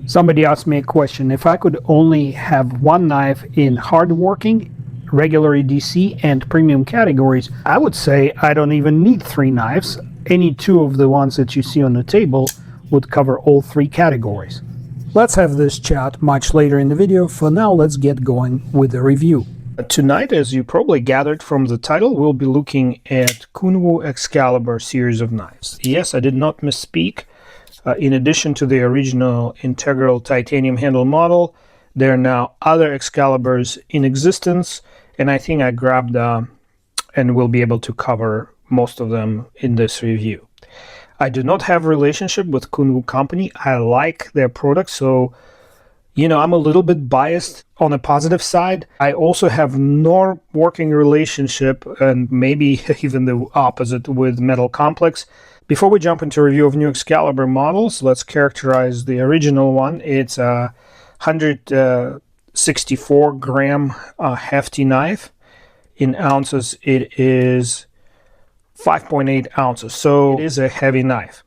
Somebody asked me a question. If I could only have one knife in hardworking, regular EDC, and premium categories, I would say I don't even need three knives. Any two of the ones that you see on the table would cover all three categories. Let's have this chat much later in the video. For now, let's get going with the review. Tonight, as you probably gathered from the title, we'll be looking at Kunwu Excalibur series of knives. Yes, I did not misspeak. In addition to the original integral titanium handle model, there are now other Excaliburs in existence, and I think I grabbed and will be able to cover most of them in this review. I do not have a relationship with Kunwu company. I like their products, so I'm a little bit biased on the positive side. I also have no working relationship, and maybe even the opposite, with Metal Complex. Before we jump into a review of new Excalibur models, let's characterize the original one. It's a 164 gram hefty knife. In ounces, it is 5.8 ounces, so it is a heavy knife.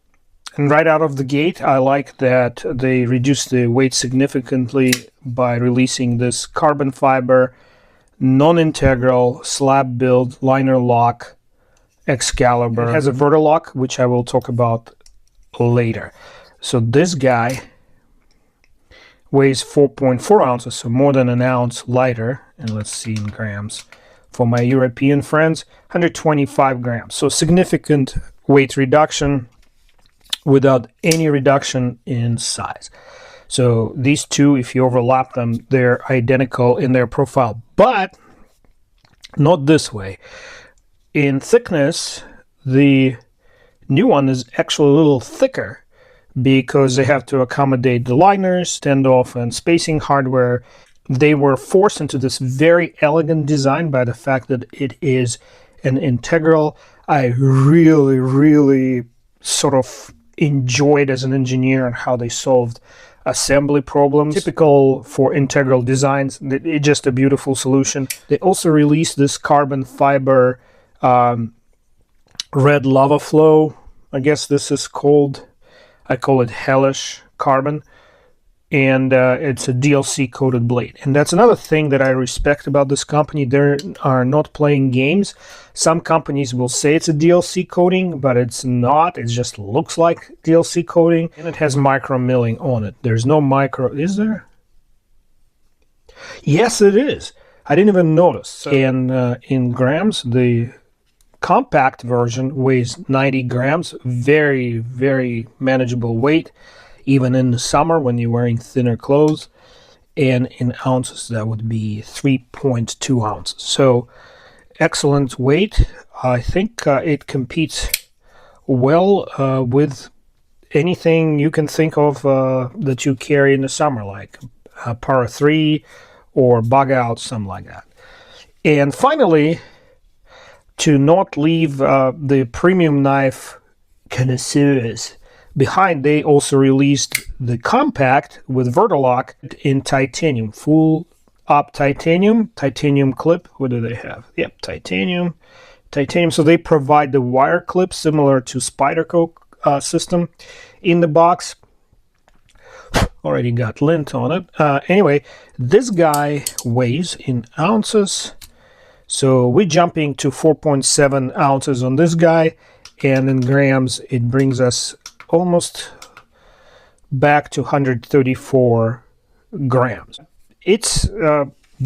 And right out of the gate, I like that they reduced the weight significantly by releasing this carbon fiber, non-integral, slab build, liner lock Excalibur. It has a vertilock, which I will talk about later. So this guy weighs 4.4 ounces, so more than an ounce lighter. And let's see in grams. For my European friends, 125 grams. So significant weight reduction without any reduction in size. So these two, if you overlap them, they're identical in their profile, but not this way. In thickness, the new one is actually a little thicker because they have to accommodate the liners, standoff, and spacing hardware. They were forced into this very elegant design by the fact that it is an integral. I really sort of enjoyed as an engineer and how they solved assembly problems. Typical for integral designs. It's just a beautiful solution. They also released this carbon fiber red lava flow. I guess this is called, I call it hellish carbon. And it's a DLC coated blade. And that's another thing that I respect about this company. They are not playing games. Some companies will say it's a DLC coating, but it's not. It just looks like DLC coating. And it has micro milling on it. There's no micro, is there? Yes, it is. I didn't even notice. And in grams, the compact version weighs 90 grams. Very manageable weight, even in the summer when you're wearing thinner clothes. And in ounces, that would be 3.2 ounces. So excellent weight. I think it competes well with anything you can think of that you carry in the summer, like Para 3 or Bug Out, something like that. And finally, to not leave the premium knife connoisseurs behind, they also released the compact with vertilock in titanium, full up titanium clip. What do they have? Yep, titanium. So they provide the wire clip similar to Spyderco system in the box. Already got lint on it. Anyway, this guy weighs in ounces. So we're jumping to 4.7 ounces on this guy, and in grams, it brings us almost back to 134 grams. It's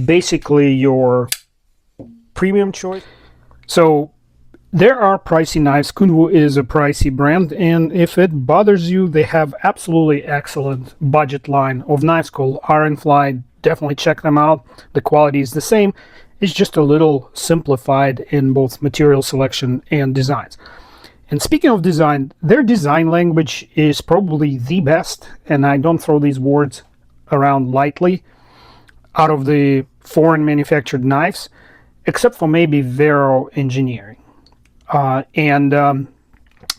basically your premium choice. So there are pricey knives. Kunwu is a pricey brand, and if it bothers you, they have absolutely excellent budget line of knives called Ironfly. Definitely check them out. The quality is the same. It's just a little simplified in both material selection and designs. And speaking of design, their design language is probably the best, and I don't throw these words around lightly, out of the foreign manufactured knives, except for maybe Vero Engineering. The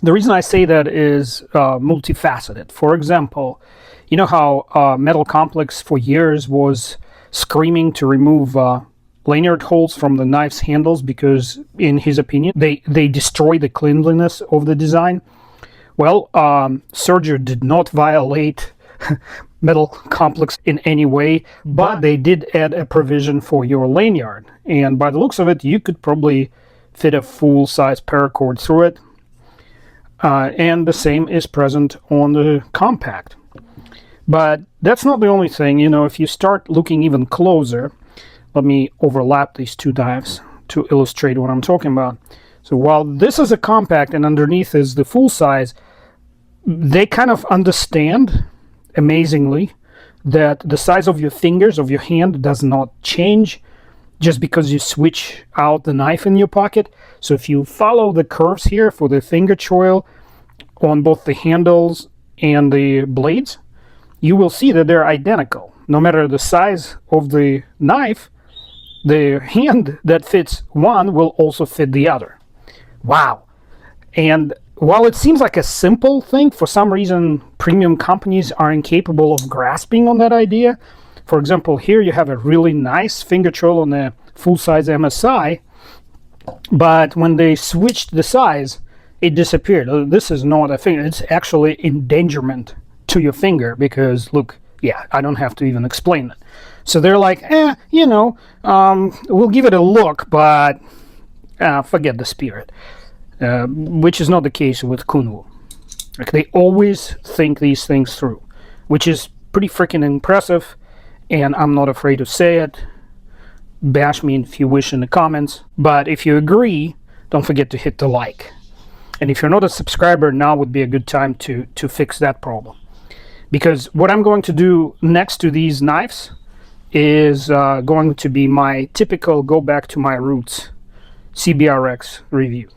reason I say that is multifaceted. For example, you know how Metal Complex for years was screaming to remove lanyard holes from the knife's handles because, in his opinion, they destroy the cleanliness of the design. Well, Sergio did not violate metal complex in any way, but they did add a provision for your lanyard. And by the looks of it, you could probably fit a full-size paracord through it. And the same is present on the compact. But that's not the only thing. You know, if you start looking even closer, let me overlap these two knives to illustrate what I'm talking about. So while this is a compact and underneath is the full size, they kind of understand, amazingly, that the size of your fingers, of your hand, does not change just because you switch out the knife in your pocket. So if you follow the curves here for the finger choil on both the handles and the blades, you will see that they're identical. No matter the size of the knife, the hand that fits one will also fit the other. Wow. And while it seems like a simple thing, for some reason premium companies are incapable of grasping on that idea. For example, here you have a really nice finger choil on the full-size MSI, but when they switched the size, it disappeared. This is not a finger, it's actually endangerment to your finger, because look, yeah, I don't have to even explain it. So they're like, you know, we'll give it a look, but forget the spirit. Which is not the case with Kunwu. Like, they always think these things through, which is pretty freaking impressive, and I'm not afraid to say it. Bash me if you wish in the comments, but if you agree, don't forget to hit the like. And if you're not a subscriber, now would be a good time to fix that problem. Because what I'm going to do next to these knives is going to be my typical go back to my roots CBRX review.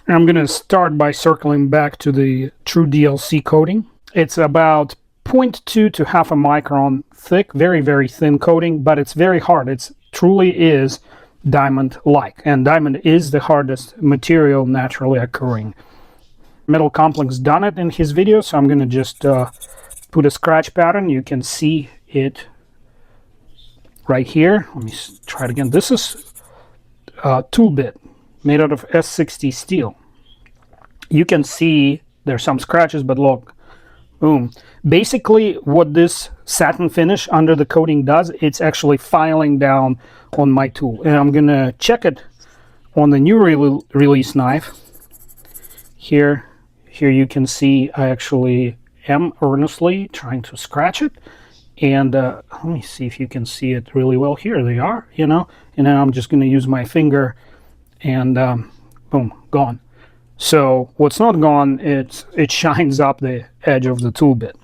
I'm going to start by circling back to the true DLC coating. It's about 0.2 to half a micron thick, very, very thin coating, but it's very hard. It truly is diamond-like, and diamond is the hardest material naturally occurring. Metal Complex done it in his video, so I'm going to just put a scratch pattern. You can see it right here. Let me try it again. This is tool bit made out of S60 steel. You can see there's some scratches, but look, boom. Basically, what this satin finish under the coating does, it's actually filing down on my tool. And I'm gonna check it on the new release knife. Here you can see I actually am earnestly trying to scratch it. And let me see if you can see it really well. Here they are, you know. And then I'm just gonna use my finger, and boom, gone. So what's not gone, it shines up the edge of the tool bit.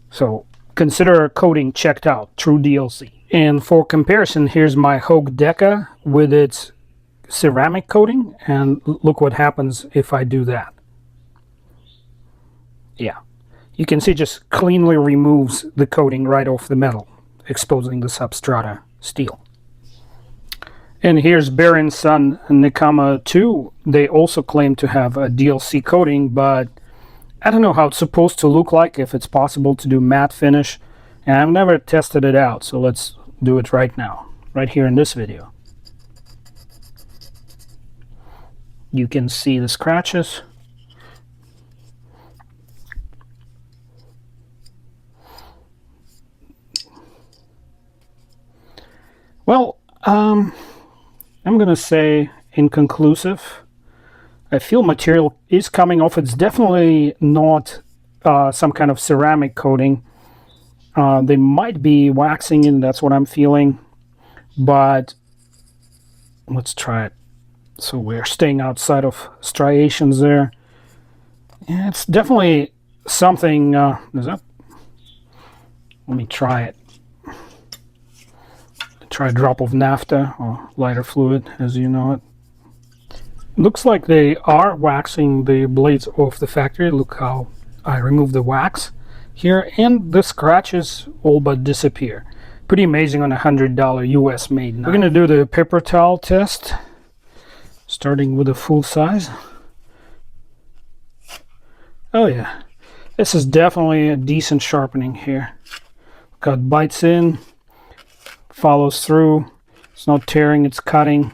So consider coating checked out, true DLC. And for comparison, here's my Hogue Deca with its ceramic coating, and look what happens if I do that. Yeah, you can see it just cleanly removes the coating right off the metal, exposing the substrata steel. And here's Bear & Son Nikama 2. They also claim to have a DLC coating, but I don't know how it's supposed to look like, if it's possible to do matte finish. And I've never tested it out, so let's do it right now, right here in this video. You can see the scratches. Well, I'm going to say inconclusive. I feel material is coming off. It's definitely not some kind of ceramic coating. They might be waxing in, that's what I'm feeling. But let's try it. So we're staying outside of striations there. Yeah, it's definitely something. Is that? Let me try it. Try a drop of naphtha or lighter fluid, as you know it. Looks like they are waxing the blades off the factory. Look how I removed the wax here, and the scratches all but disappear. Pretty amazing on a $100 US made knife. We're gonna do the paper towel test, starting with a full size. Oh yeah, this is definitely a decent sharpening here. Got bites in, follows through. It's not tearing, it's cutting.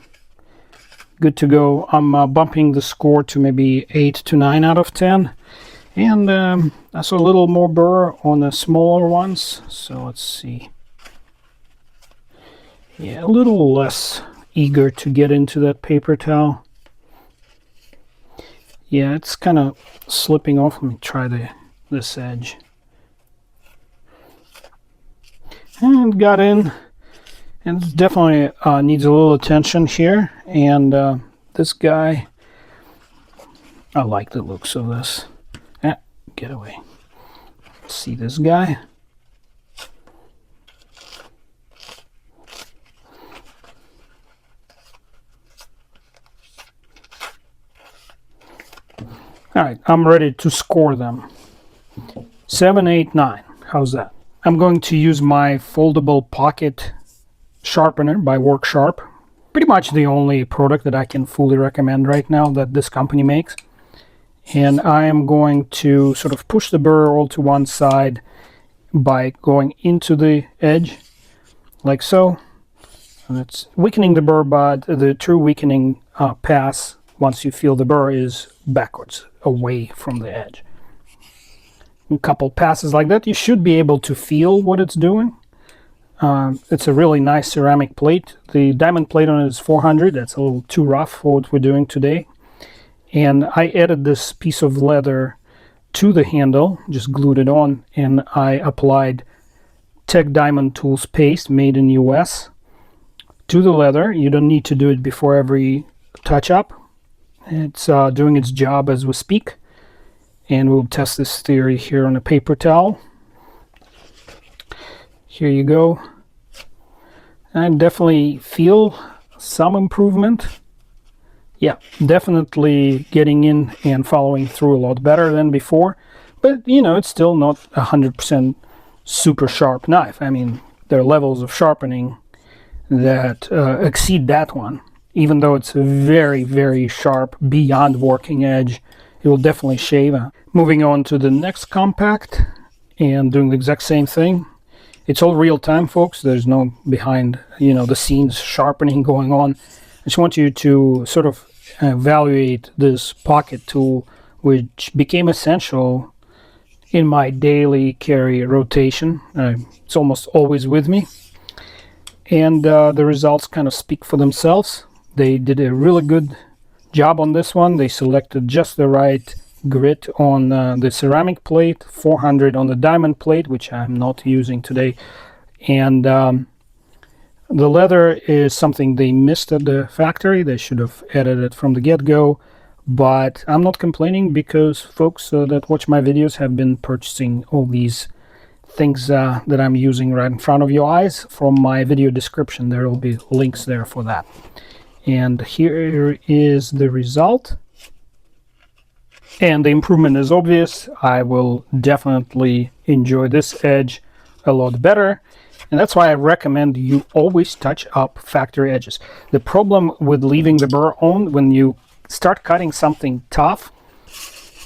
Good to go. I'm bumping the score to maybe 8 to 9 out of 10. And that's a little more burr on the smaller ones. So let's see. Yeah, a little less eager to get into that paper towel. Yeah, it's kind of slipping off. Let me try this edge. And got in. And it definitely needs a little attention here. And this guy, I like the looks of this. Get away. See this guy? All right, I'm ready to score them. 7, 8, 9. How's that? I'm going to use my foldable pocket sharpener by WorkSharp. Pretty much the only product that I can fully recommend right now that this company makes. And I am going to sort of push the burr all to one side by going into the edge, like so. And it's weakening the burr, but the true weakening pass, once you feel the burr, is backwards, away from the edge. A couple passes like that, you should be able to feel what it's doing. It's a really nice ceramic plate. The diamond plate on it is 400. That's a little too rough for what we're doing today. And I added this piece of leather to the handle, just glued it on, and I applied Tech Diamond Tools paste made in US to the leather. You don't need to do it before every touch-up. It's doing its job as we speak. And we'll test this theory here on a paper towel. Here you go. I definitely feel some improvement. Yeah, definitely getting in and following through a lot better than before. But, you know, it's still not 100% super sharp knife. I mean, there are levels of sharpening that exceed that one. Even though it's very, very sharp beyond working edge, it will definitely shave. Moving on to the next compact and doing the exact same thing. It's all real time, folks. There's no behind, you know, the scenes sharpening going on. I just want you to sort of evaluate this pocket tool, which became essential in my daily carry rotation. It's almost always with me. And the results kind of speak for themselves. They did a really good job on this one. They selected just the right grit on the ceramic plate, 400 on the diamond plate, which I'm not using today. And the leather is something they missed at the factory. They should have added it from the get-go. But I'm not complaining because folks that watch my videos have been purchasing all these things that I'm using right in front of your eyes from my video description. There will be links there for that. And here is the result. And the improvement is obvious. I will definitely enjoy this edge a lot better. And that's why I recommend you always touch up factory edges. The problem with leaving the burr on, when you start cutting something tough,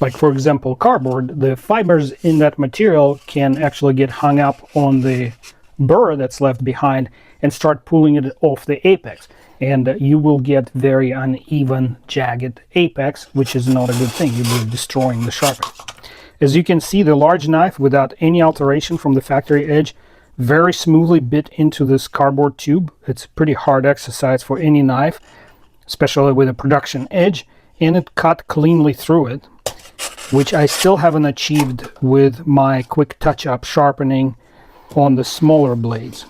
like for example cardboard, the fibers in that material can actually get hung up on the burr that's left behind and start pulling it off the apex. And you will get very uneven, jagged apex, which is not a good thing. You'll be destroying the sharpening. As you can see, the large knife, without any alteration from the factory edge, very smoothly bit into this cardboard tube. It's a pretty hard exercise for any knife, especially with a production edge, and it cut cleanly through it, which I still haven't achieved with my quick touch-up sharpening on the smaller blades.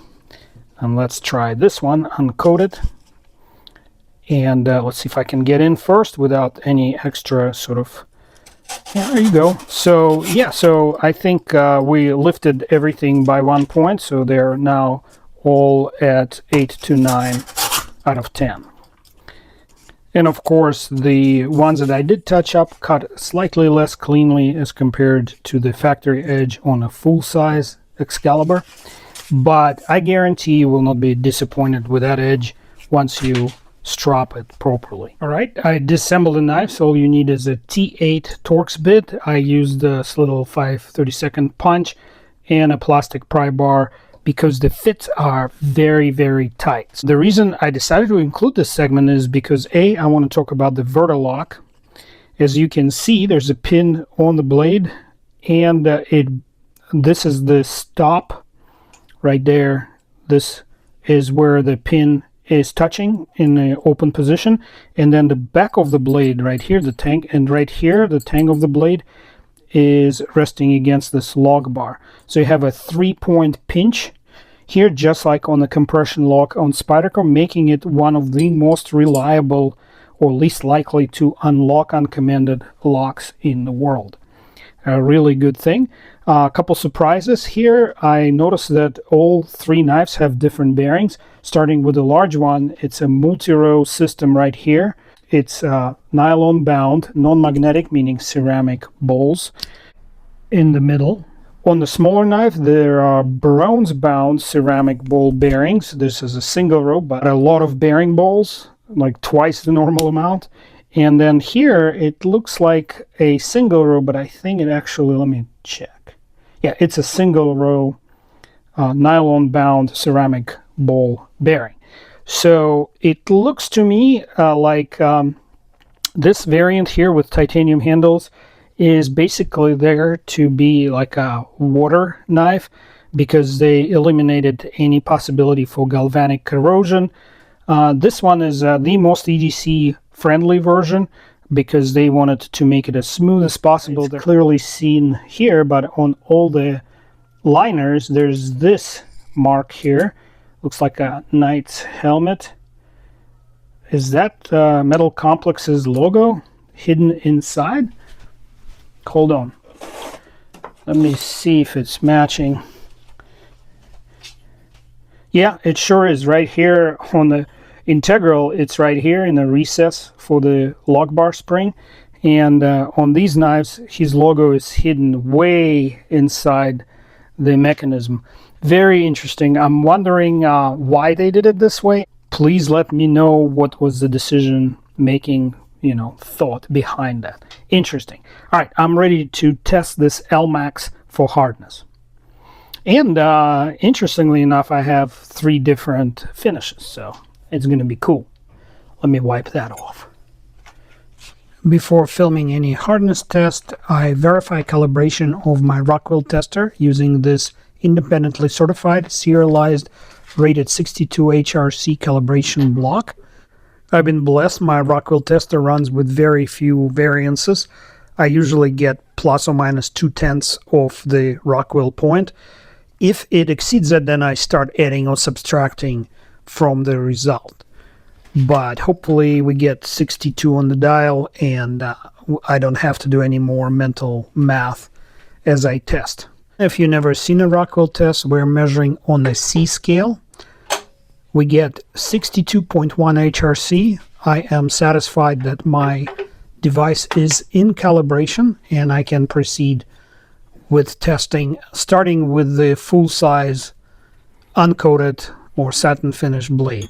And let's try this one, uncoated. And let's see if I can get in first without any extra sort of... Yeah, there you go. So yeah, so I think we lifted everything by 1 point, so they're now all at 8 to 9 out of 10. And of course, the ones that I did touch up cut slightly less cleanly as compared to the factory edge on a full-size Excalibur, but I guarantee you will not be disappointed with that edge once you strop it properly. All right, I disassembled the knife, so all you need is a T8 Torx bit. I used this little 5/32 punch and a plastic pry bar because the fits are very, very tight. The reason I decided to include this segment is because A, I want to talk about the Vertilock, As you can see, there's a pin on the blade, and this is the stop right there. This is where the pin is touching in the open position, and then the back of the blade right here, the tang, and right here the tang of the blade is resting against this log bar. So you have a 3-point pinch here, just like on the compression lock on Spyderco, making it one of the most reliable or least likely to unlock uncommanded locks in the world. A really good thing. A couple surprises here. I noticed that all 3 knives have different bearings. Starting with the large one, it's a multi-row system right here. It's nylon bound, non-magnetic, meaning ceramic bowls in the middle. On the smaller knife, there are bronze bound ceramic bowl bearings. This is a single row, but a lot of bearing bowls, like twice the normal amount. And then here it looks like a single row, but I think it actually, let me check. Yeah, it's a single row nylon bound ceramic bowl bearing. So it looks to me like this variant here with titanium handles is basically there to be like a water knife, because they eliminated any possibility for galvanic corrosion. This one is the most EDC friendly version, because they wanted to make it as smooth as possible. They're clearly seen here, but on all the liners there's this mark here. Looks like a knight's helmet. Is that Metal Complex's logo hidden inside? Hold on. Let me see if it's matching. Yeah, it sure is. Right here on the integral, it's right here in the recess for the lock bar spring. And on these knives, his logo is hidden way inside the mechanism. Very interesting. I'm wondering why they did it this way. Please let me know what was the decision making, thought behind that. Interesting. All right, I'm ready to test this LMAX for hardness. And interestingly enough, I have 3 different finishes, so it's going to be cool. Let me wipe that off. Before filming any hardness test, I verify calibration of my Rockwell tester using this independently certified, serialized, rated 62 HRC calibration block. I've been blessed. My Rockwell tester runs with very few variances. I usually get plus or minus 0.2 of the Rockwell point. If it exceeds that, then I start adding or subtracting from the result. But hopefully we get 62 on the dial, and I don't have to do any more mental math as I test. If you've never seen a Rockwell test, we're measuring on the C scale. We get 62.1 HRC. I am satisfied that my device is in calibration, and I can proceed with testing, starting with the full-size uncoated or satin finish blade.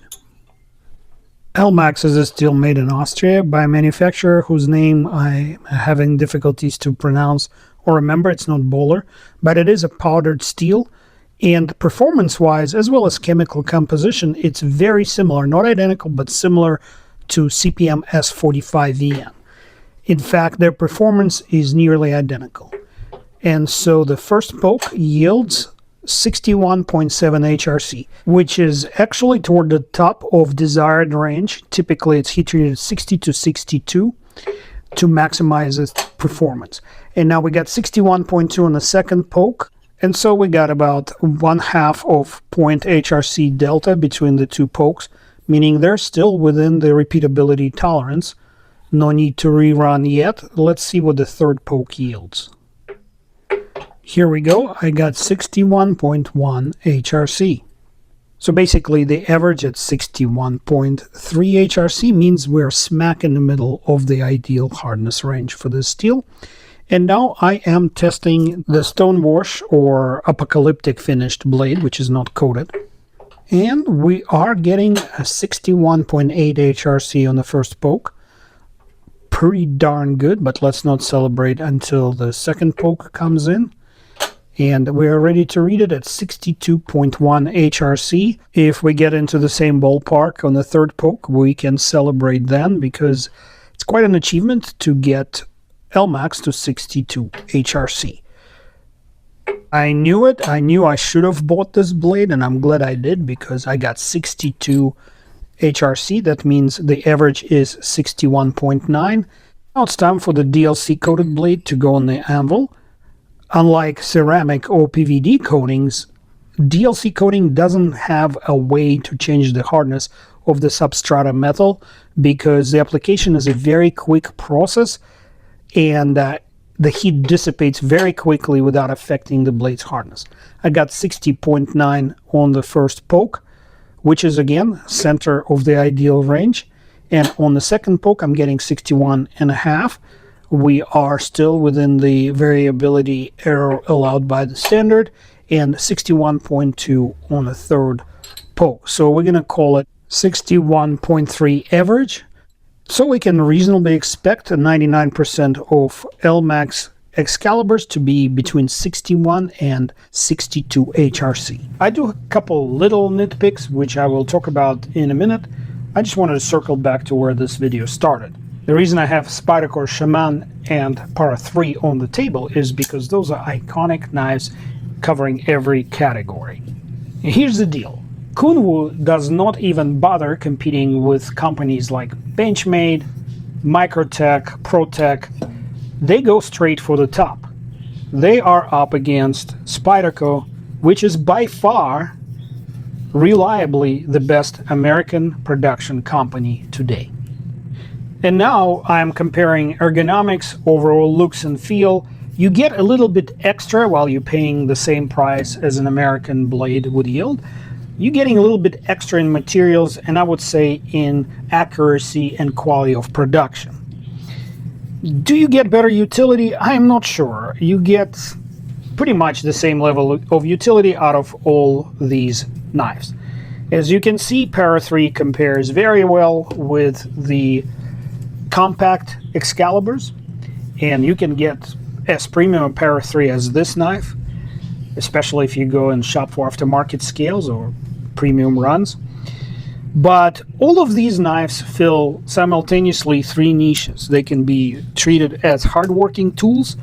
LMAX is a steel made in Austria by a manufacturer whose name I'm having difficulties to pronounce or remember. It's not Bowler, but it is a powdered steel, and performance-wise, as well as chemical composition, it's very similar, not identical, but similar to CPM S45VN. In fact, their performance is nearly identical. And so the first poke yields 61.7 HRC, which is actually toward the top of desired range. Typically, it's heat treated 60 to 62 to maximize its performance. And now we got 61.2 on the second poke. And so we got about 1/2 of point HRC delta between the 2 pokes, meaning they're still within the repeatability tolerance. No need to rerun yet. Let's see what the third poke yields. Here we go. I got 61.1 HRC. So basically the average at 61.3 HRC means we're smack in the middle of the ideal hardness range for this steel. And now I am testing the stone wash or apocalyptic finished blade, which is not coated. And we are getting a 61.8 HRC on the first poke. Pretty darn good, but let's not celebrate until the second poke comes in. And we're ready to read it at 62.1 HRC. If we get into the same ballpark on the third poke, we can celebrate then, because it's It's quite an achievement to get LMAX to 62 HRC. I knew it. I knew I should have bought this blade, and I'm glad I did because I got 62 HRC. That means the average is 61.9. Now it's time for the DLC coated blade to go on the anvil. Unlike ceramic or PVD coatings, DLC coating doesn't have a way to change the hardness of the substrata metal because the application is a very quick process and the heat dissipates very quickly without affecting the blade's hardness. I got 60.9 on the first poke, which is again center of the ideal range, and on the second poke I'm getting 61.5. We are still within the variability error allowed by the standard, and 61.2 on the third poke. So we're going to call it 61.3 average. So we can reasonably expect 99% of LMAX Excaliburs to be between 61 and 62 HRC. I do a couple little nitpicks, which I will talk about in a minute. I just wanted to circle back to where this video started. The reason I have Spyderco, Shaman, and Para 3 on the table is because those are iconic knives covering every category. And here's the deal. Kunwu does not even bother competing with companies like Benchmade, Microtech, ProTech. They go straight for the top. They are up against Spyderco, which is by far reliably the best American production company today. And now I'm comparing ergonomics, overall looks and feel. You get a little bit extra while you're paying the same price as an American blade would yield. You're getting a little bit extra in materials, and I would say in accuracy and quality of production. Do you get better utility? I'm not sure. You get pretty much the same level of utility out of all these knives. As you can see, Para 3 compares very well with the compact Excaliburs, and you can get as premium a Para 3 as this knife, especially if you go and shop for aftermarket scales or premium runs. But all of these knives fill simultaneously three niches. They can be treated as hardworking tools,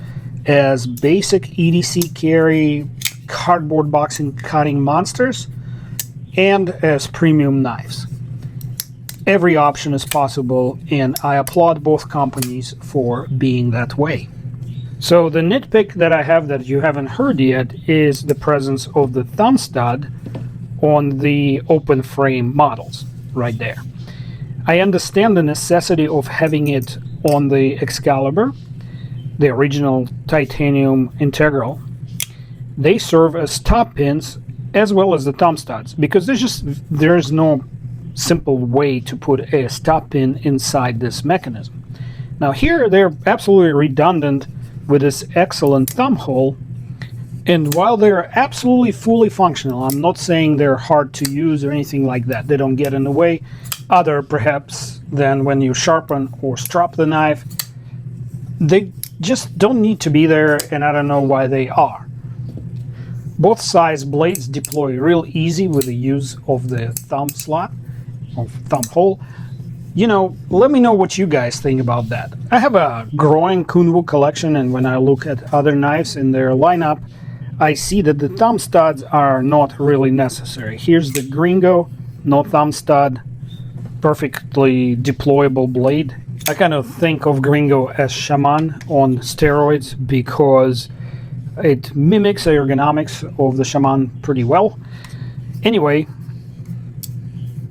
as basic EDC carry, cardboard boxing cutting monsters, and as premium knives. Every option is possible, and I applaud both companies for being that way. So the nitpick that I have that you haven't heard yet is the presence of the thumb stud on the open frame models right there. I understand the necessity of having it on the Excalibur, the original titanium integral. They serve as top pins as well as the thumb studs because there's no simple way to put a stop pin inside this mechanism. Now here they're absolutely redundant with this excellent thumb hole, and while they're absolutely fully functional, I'm not saying they're hard to use or anything like that. They don't get in the way other perhaps than when you sharpen or strop the knife. They just don't need to be there, and I don't know why they are. Both size blades deploy real easy with the use of the thumb slot or thumb hole. You know, let me know what you guys think about that. I have a growing Kunwu collection, and when I look at other knives in their lineup, I see that the thumb studs are not really necessary. Here's the Gringo, no thumb stud, perfectly deployable blade. I kind of think of Gringo as Shaman on steroids because it mimics the ergonomics of the Shaman pretty well. Anyway,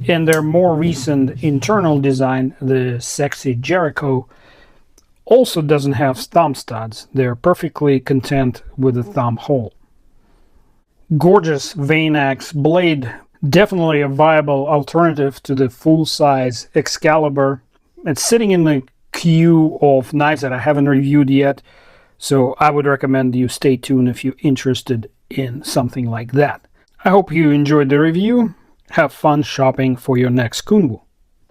in their more recent internal design, the sexy Jericho also doesn't have thumb studs. They're perfectly content with the thumb hole. Gorgeous vein axe blade, definitely a viable alternative to the full-size Excalibur. It's sitting in the queue of knives that I haven't reviewed yet, so I would recommend you stay tuned if you're interested in something like that. I hope you enjoyed the review. Have fun shopping for your next Kunwu.